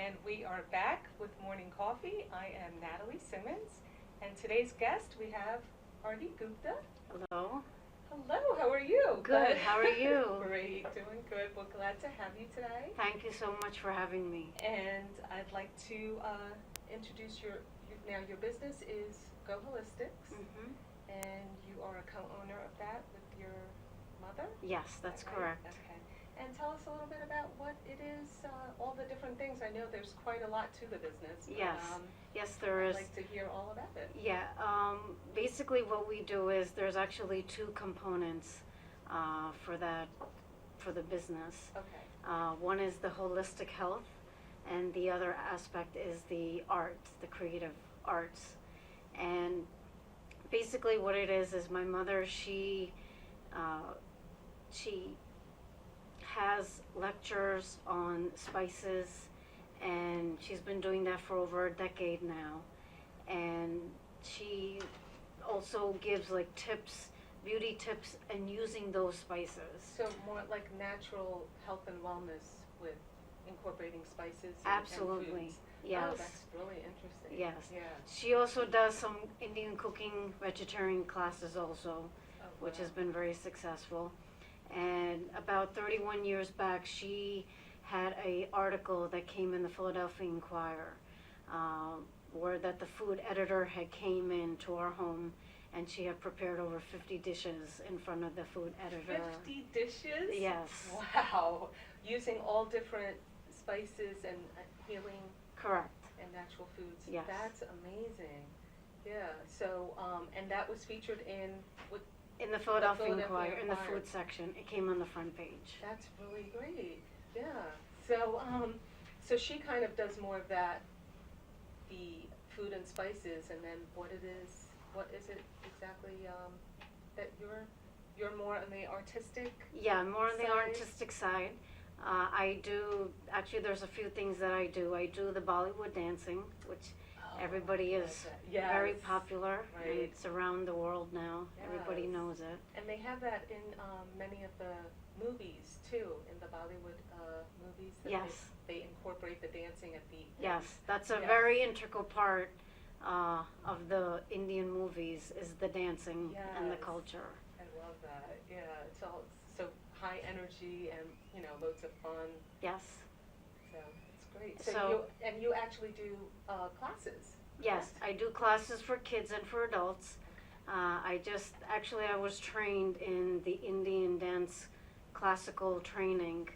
and we are back with Morning Coffee. I am Natalie Simmons, and today's guest we have Arti Gupta. Hello. Hello, how are you? Good. How are you? Great, doing good. We're glad to have you today. Thank you so much for having me. And I'd like to introduce your business is Go Holistics, and you are a co-owner of that with your mother? Yes, that's right? correct. Okay. And tell us a little bit about what it is, all the different things. I know there's quite a lot to the business. But, Yes. Yes, there is. I'd like to hear all about it. Yeah. Basically, what we do is there's actually two components for the business. Okay. One is the holistic health, and the other aspect is the arts, the creative arts. And basically, what it is my mother. She has lectures on spices, and she's been doing that for over a decade now. And she also gives like tips, beauty tips, and using those spices. So more like natural health and wellness with incorporating spices Absolutely. and foods. Yes. Oh, that's really interesting. Yes. Yeah. She also does some Indian cooking, vegetarian classes also, which wow. has been very successful. And about 31 years back, she had an article that came in the Philadelphia Inquirer, where that the food editor had came into our home, and she had prepared over 50 dishes in front of the food editor. 50 dishes? Yes. Wow. Using all different spices and healing. Correct. And natural foods. Yes. That's amazing. Yeah. So, and that was featured in what? In the Philadelphia Inquirer, in the Inquirer. food section. It came on the front page. That's really great. Yeah. So, so she kind of does more of that, the food and spices, and then what is it exactly that you're more on the artistic? Yeah, more on the side? artistic side. I do, actually there's a few things that I do. I do the Bollywood dancing, which everybody is very popular. Right. And it's around the world now. Yes. Everybody knows it. And they have that in many of the movies too, in the Bollywood movies. That Yes. They incorporate the dancing at the Yes, that's a Yes. very integral part of the Indian movies is the dancing and the Yes. culture. I love that. Yeah, it's all so high energy and loads of fun. Yes. So it's great. So you actually do classes. Yes, correct? I do classes for kids and for adults. I was trained in the Indian dance classical training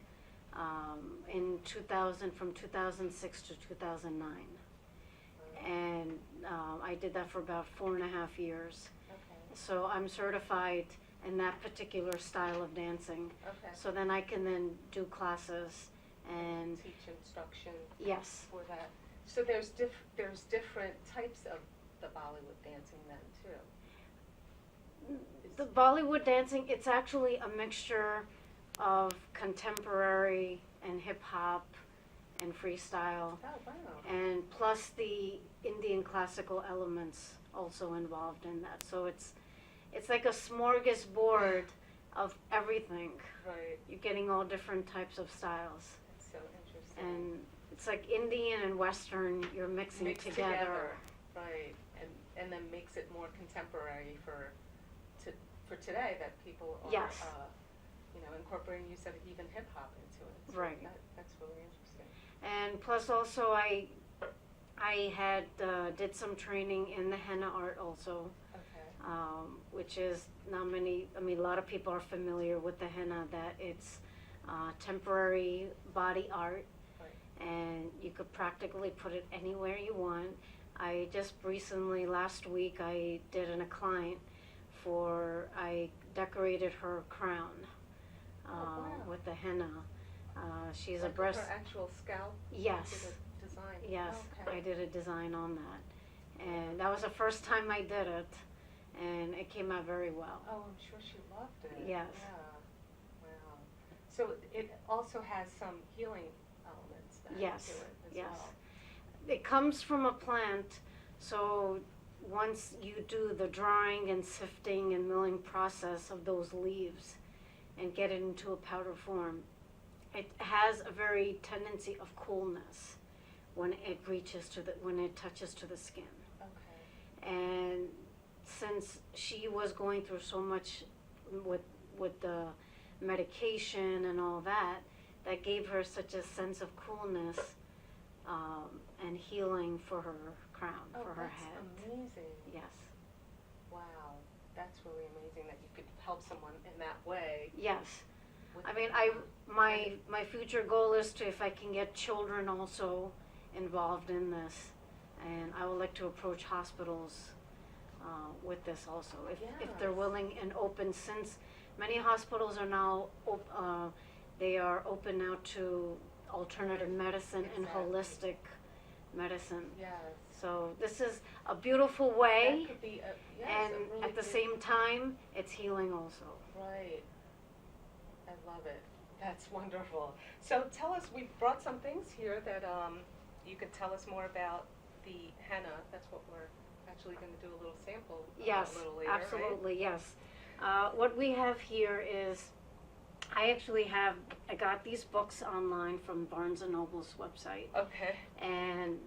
in 2000, from 2006 to 2009. And I did that for about 4.5 years. Okay. So I'm certified in that particular style of dancing. Okay. So then I can then do classes and Teach instruction yes. for that. So there's different types of the Bollywood dancing then too. The Bollywood dancing, it's actually a mixture of contemporary and hip hop and freestyle, Oh wow. and plus the Indian classical elements also involved in that. So it's like a smorgasbord of everything. Right. You're getting all different types of styles, That's so interesting. and it's like Indian and Western. You're mixing Mixed together. Right, and then makes it more contemporary for today that people are, Yes. incorporating use of even hip hop into it. So Right. That's really interesting. And plus also I had did some training in the henna art also, Okay. which is not many, I mean a lot of people are familiar with the henna, that it's temporary body art. Right. And you could practically put it anywhere you want. I just recently, last week, I did a client I decorated her crown wow. with the henna. She's Like a breast. her actual scalp. Yes. You did a design. Yes, Okay. I did a design on that. And that was the first time I did it, and it came out very well. Oh, I'm sure she loved it. Yes. Yeah. Wow. So it also has some healing elements then Yes, to it as yes. well. It comes from a plant, so once you do the drying and sifting and milling process of those leaves and get it into a powder form, it has a very tendency of coolness, when it reaches to when it touches to the skin. Okay. And since she was going through so much with the medication and all that, that gave her such a sense of coolness and healing for her crown, for her head. That's amazing. Yes. Wow, that's really amazing that you could help someone in that way. Yes. with- I mean, my future goal is to, if I can get children also involved in this, and I would like to approach hospitals with this also, if they're Yes. willing and open, since many hospitals are now they are open now to alternative medicine and Exactly. holistic medicine. Yes. So this is a beautiful way, That could be a, yes, and a really at the big- same time, it's healing also. Right. I love it. That's wonderful. So tell us, we brought some things here that you could tell us more about the henna. That's what we're actually going to do a little sample Yes, a little later, right? absolutely, yes. What we have here is, I got these books online from Barnes & Noble's website, Okay. and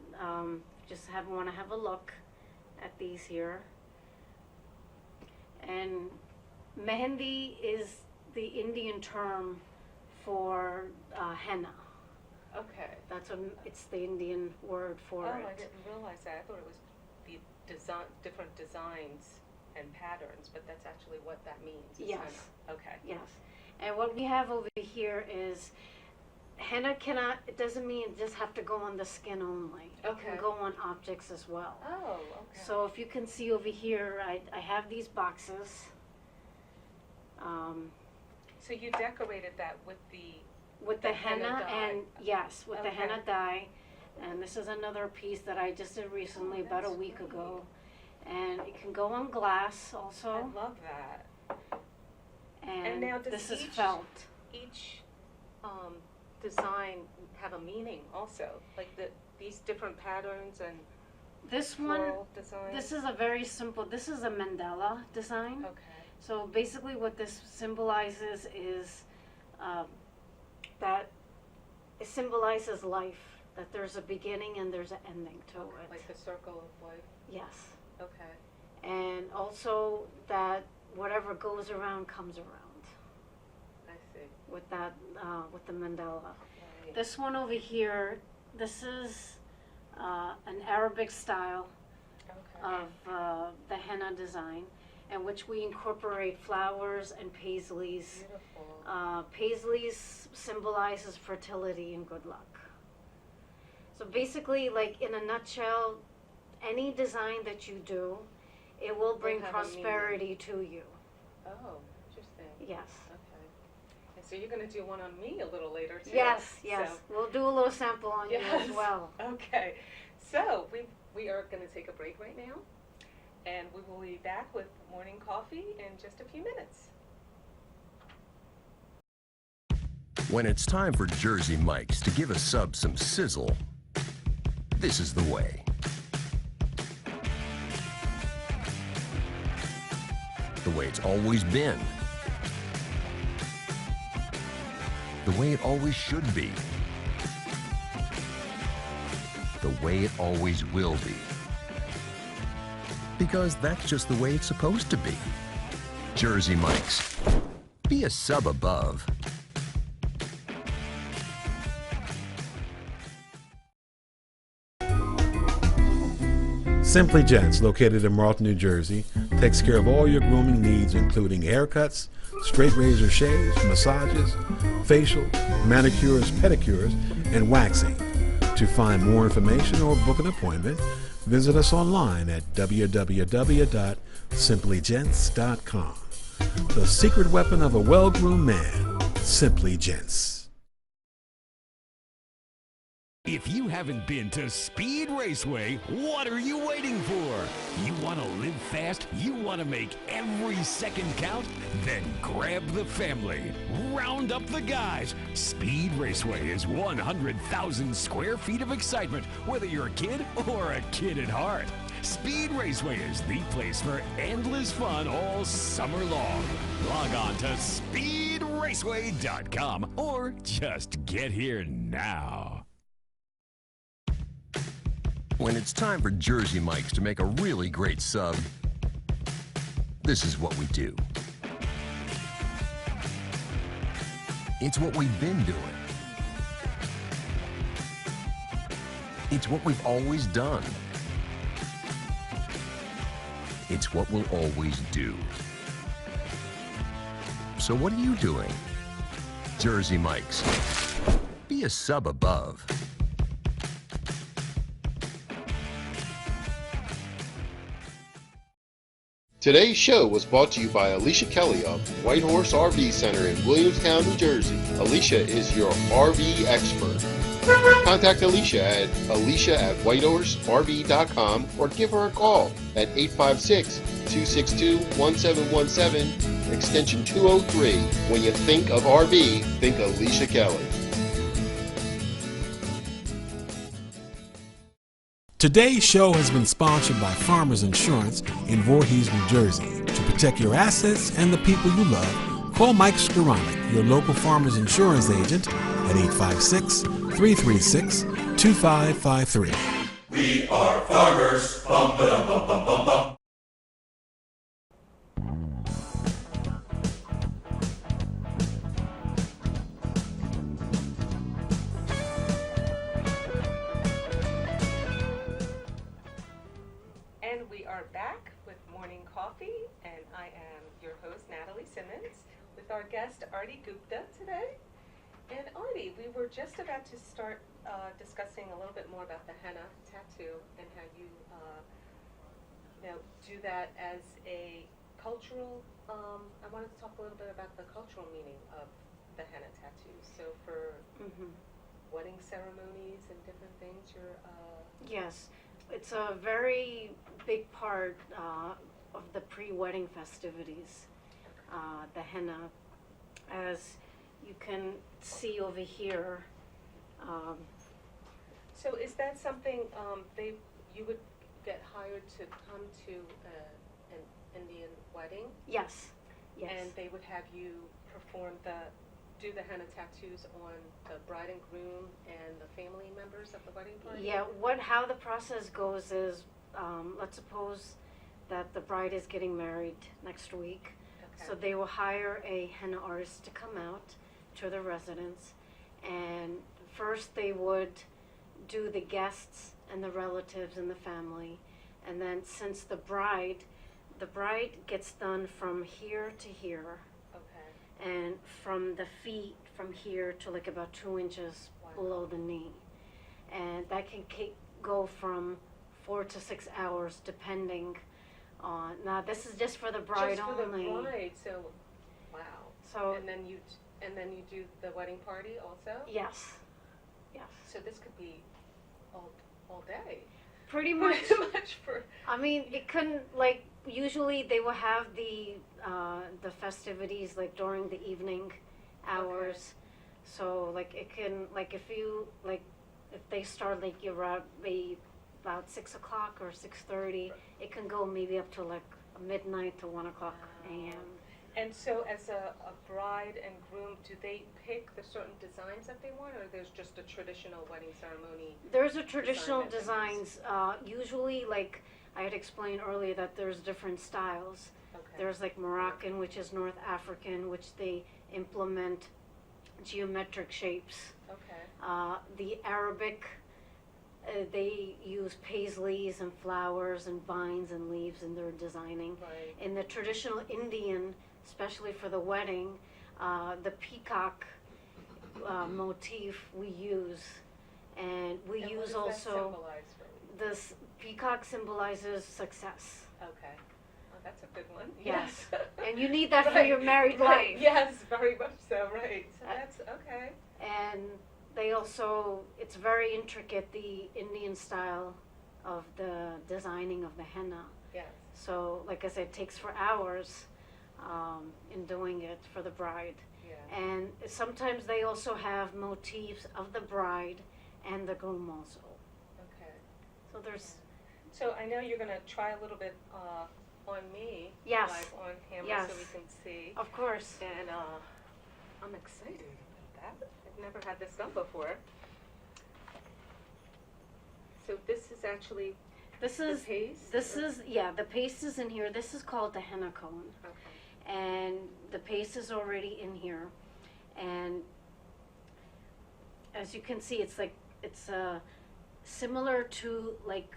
just want to have a look at these here. And mehendi is the Indian term for henna. Okay. It's the Indian word for Oh, it. I didn't realize that. I thought it was the different designs and patterns, but that's actually what that means. is Yes. henna. Okay. Yes. And what we have over here is henna it doesn't mean it just have to go on the skin only. It Okay. can go on objects as well. Oh, okay. So if you can see over here, I have these boxes. So you decorated that with the With The the henna henna, dye. and yes, with the Okay. henna dye. And this is another piece that I just did recently, about a that's week great. ago. And it can go on glass I also. love that. And now does this is each- felt. Each design have a meaning also, like these different patterns and This one, floral designs. this is a very simple, this is a mandala design. Okay. So basically what this symbolizes is that it symbolizes life, that there's a beginning and there's an ending to Okay, it. like the circle of life. Yes. Okay. And also that whatever goes around comes around I see. with that, with the mandala. Right. This one over here, this is an Arabic style Okay. of the henna design, in which we incorporate flowers and paisleys. Beautiful. Paisleys symbolizes fertility and good luck. So basically, like in a nutshell, any design that you do, it will bring have a meaning. prosperity to you. Oh, interesting. Yes. Okay. And so you're going to do one on me a little later too. Yes, yes. So, We'll do a little sample on you as Yes. well. okay. So we are going to take a break right now, and we will be back with morning coffee in just a few minutes. When it's time for Jersey Mike's to give a sub some sizzle, this is the way. The way it's always been. The way it always should be. The way it always will be. Because that's just the way it's supposed to be. Jersey Mike's. Be a sub above. Simply Gents, located in Marlton, New Jersey, takes care of all your grooming needs, including haircuts, straight razor shaves, massages, facial, manicures, pedicures, and waxing. To find more information or book an appointment, visit us online at www.simplygents.com. The secret weapon of a well-groomed man, Simply Gents. If you haven't been to Speed Raceway, what are you waiting for? You want to live fast? You want to make every second count? Then grab the family. Round up the guys. Speed Raceway is 100,000 square feet of excitement, whether you're a kid or a kid at heart. Speed Raceway is the place for endless fun all summer long. Log on to speedraceway.com or just get here now. When it's time for Jersey Mike's to make a really great sub, this is what we do. It's what we've been doing. It's what we've always done. It's what we'll always do. So what are you doing? Jersey Mike's. Be a sub above. Today's show was brought to you by Alicia Kelly of White Horse RV Center in Williamstown, New Jersey. Alicia is your RV expert. Contact Alicia at alicia@whitehorserv.com or give her a call at 856-262-1717, extension 203. When you think of RV, think Alicia Kelly. Today's show has been sponsored by Farmers Insurance in Voorhees, New Jersey. To protect your assets and the people you love, call Mike Skoranek, your local Farmers Insurance agent, at 856-336-2553. We are farmers. Bum, ba-dum, bum, bum, bum, bum. And we are back with Morning Coffee, and I am your host, Natalie Simmons, with our guest, Artie Gupta, today. And Artie, we were just about to start discussing a little bit more about the henna tattoo and how you, do that as a cultural, I wanted to talk a little bit about the cultural meaning of the henna tattoos. So for wedding ceremonies and different things, you're... Yes, it's a very big part of the pre-wedding festivities, the henna. As you can see over here. So is that something you would get hired to come to an Indian wedding? Yes, yes. And they would have you do the henna tattoos on the bride and groom and the family members of the wedding party? Yeah, how the process goes is, let's suppose that the bride is getting married next week. Okay. So they will hire a henna artist to come out to the residence, and first they would do the guests and the relatives and the family, and then since the bride gets done from here to here, Okay. and from the feet from here to like about 2 inches below the knee, and that can go from 4 to 6 hours depending on. Now this is just for the bride Just for only. the bride, so, wow. So And then you do the wedding party also? yes, yes, So this could be all day. pretty much. Pretty much for... I mean, it couldn't, like, usually they will have the festivities like during the evening hours. So like it can, like if they start like about 6 o'clock or 6:30, it can go maybe up to like midnight to 1 o'clock a.m. And so as a bride and groom, do they pick the certain designs that they want, or there's just a traditional wedding ceremony? There's a traditional Design that they designs, usually like I had explained earlier that there's different styles. Okay. There's like Moroccan, which is North African, which they implement geometric shapes. Okay. The Arabic, they use paisleys and flowers and vines and leaves in their designing. Right. In the traditional Indian, especially for the wedding, the peacock motif we use, and we And use what does that also symbolize for you? this peacock symbolizes success. Okay. Oh, that's a good one. Yes. And you need that for Right, your married right. life. Yes, very much so, right. So that's okay. And they also, it's very intricate, the Indian style of the designing of the henna. Yes. So, like I said, it takes for hours in doing it for the bride. Yeah. And sometimes they also have motifs of the bride and the groom also. Okay. So there's, So I know you're going to try a little bit on me. Yes. Live on camera Yes. so we can see. of course. And I'm excited about that. I've never had this done before. So this is actually This the is, paste? this or- is, yeah, the paste is in here. This is called the henna cone. Okay. And the paste is already in here. And as you can see, it's like, it's similar to like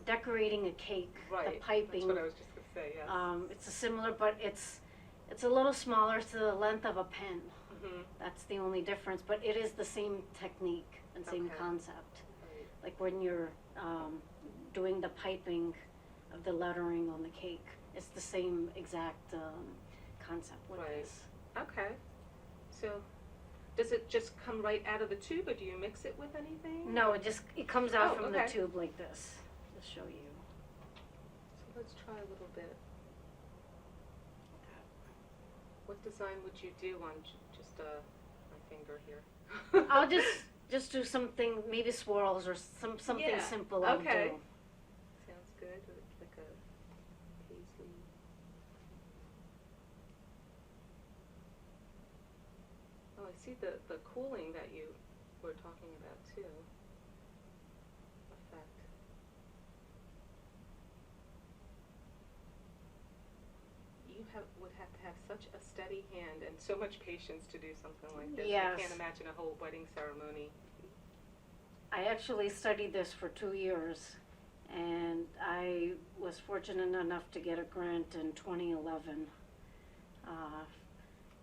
decorating a cake, Right. the piping. That's what I was just gonna say, yes. It's a similar, but it's a little smaller to the length of a pen. Mm-hmm. That's the only difference, but it is the same technique and same Okay. concept. Right. Like when you're doing the piping of the lettering on the cake, it's the same exact concept with Right. this. Okay. So, does it just come right out of the tube, or do you mix it with anything? No, it comes out Oh, from okay. the tube like this. I'll show you. So let's try a little bit. What design would you do on just my finger here? I'll just do something, maybe swirls or something Yeah, simple. I'll okay. do. Sounds good. Like a paisley. Oh, I see the cooling that you were talking about too. Effect. You would have to have such a steady hand and so much patience to do something like this. Yes. I can't imagine a whole wedding ceremony. I actually studied this for 2 years, and I was fortunate enough to get a grant in 2011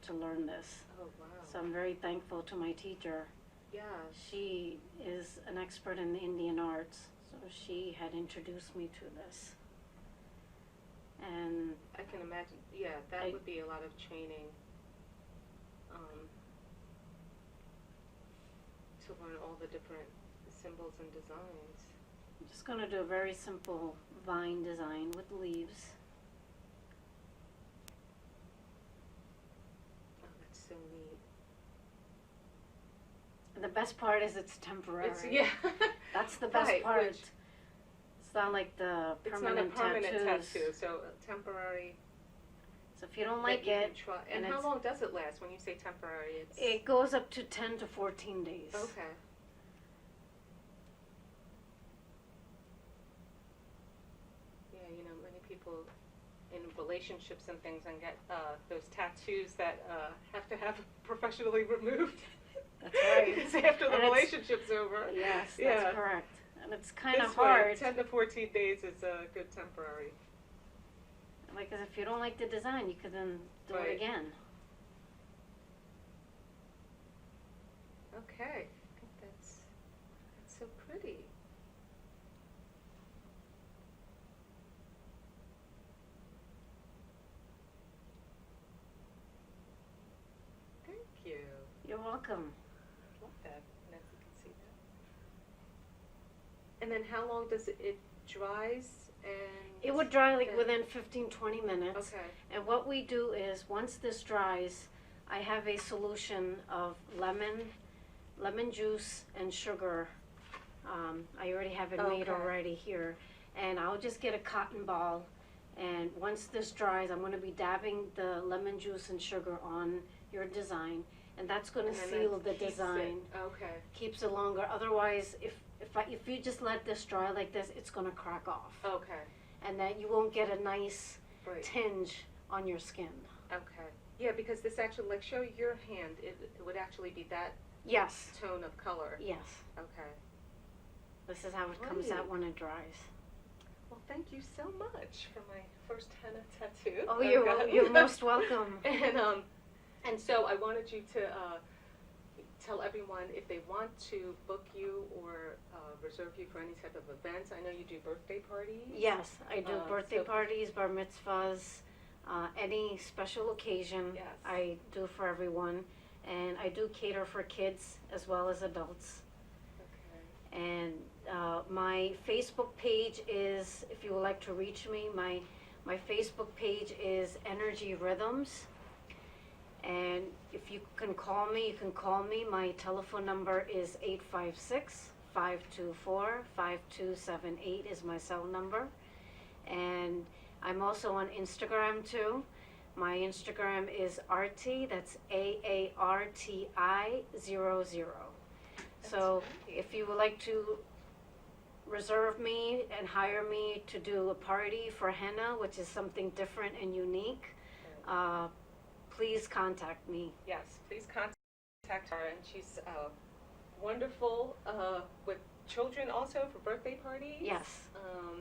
to learn this. Oh wow. So I'm very thankful to my teacher. Yeah. She is an expert in the Indian arts, so she had introduced me to this. And I can imagine. Yeah, that I- would be a lot of training. To learn all the different symbols and designs. I'm just going to do a very simple vine design with leaves. Oh, that's so neat. And the best part is it's temporary. Yeah. That's the best Right, part. which- It's not like the It's not a permanent permanent tattoos. tattoo, so temporary. So if you don't that like you can it, try. and And how it's- long does it last when you say temporary? it goes up to 10 to 14 days. Okay. Yeah, many people in relationships and things and get those tattoos that have to have professionally removed. That's right. It's after the And it's- relationship's over. Yes, that's Yeah. correct. And it's kind of This way, hard. 10 to 14 days is a good temporary. Like, 'cause if you don't like the design, you could then do Right. it again. Okay, I think that's so pretty. Thank you. You're welcome. Love that. And if you can see that. And then how long does it dries and? It would dry like then- within 15, 20 minutes. Okay. And what we do is, once this dries, I have a solution of lemon juice and sugar. I already have it made Okay. already here. And I'll just get a cotton ball, and once this dries, I'm gonna be dabbing the lemon juice and sugar on your design, and that's gonna And then seal that the keeps it- design. Okay. Keeps it longer. Otherwise, if you just let this dry like this, it's gonna crack off. Okay. And then you won't get a nice Right. tinge on your skin. Okay. Yeah, because this actually, like, show your hand. It would actually be that Yes, tone of color. yes. Okay. This is how it comes out Great. when it dries. Well, thank you so much for my first henna tattoo. Oh, I've you're gotten. you're most welcome. And so I wanted you to tell everyone if they want to book you or reserve you for any type of events. I know you do birthday parties. Yes, I do birthday so- parties, bar mitzvahs, any special occasion. Yes. I do for everyone, and I do cater for kids as well as adults. Okay. And my Facebook page is, if you would like to reach me, my Facebook page is Energy Rhythms. And if you can call me, you can call me. My telephone number is 856-524-5278 is my cell number. And I'm also on Instagram too. My Instagram is Arti, that's AARTI00. So great. if you would like to reserve me and hire me to do a party for henna, which is something different and unique, please contact me. Yes, please contact her, and she's wonderful with children also for birthday parties. Yes.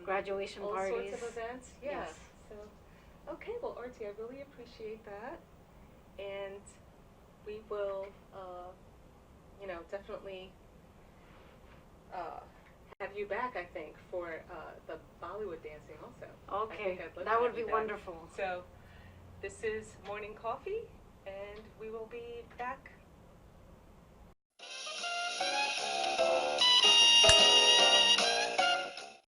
Graduation all parties. sorts of events. Yeah. Yes. So, okay, well, Artie, I really appreciate that, and we will, definitely have you back. I think for the Bollywood dancing also. I Okay, think I'd love to that would have be you back. wonderful. So, this is Morning Coffee, and we will be back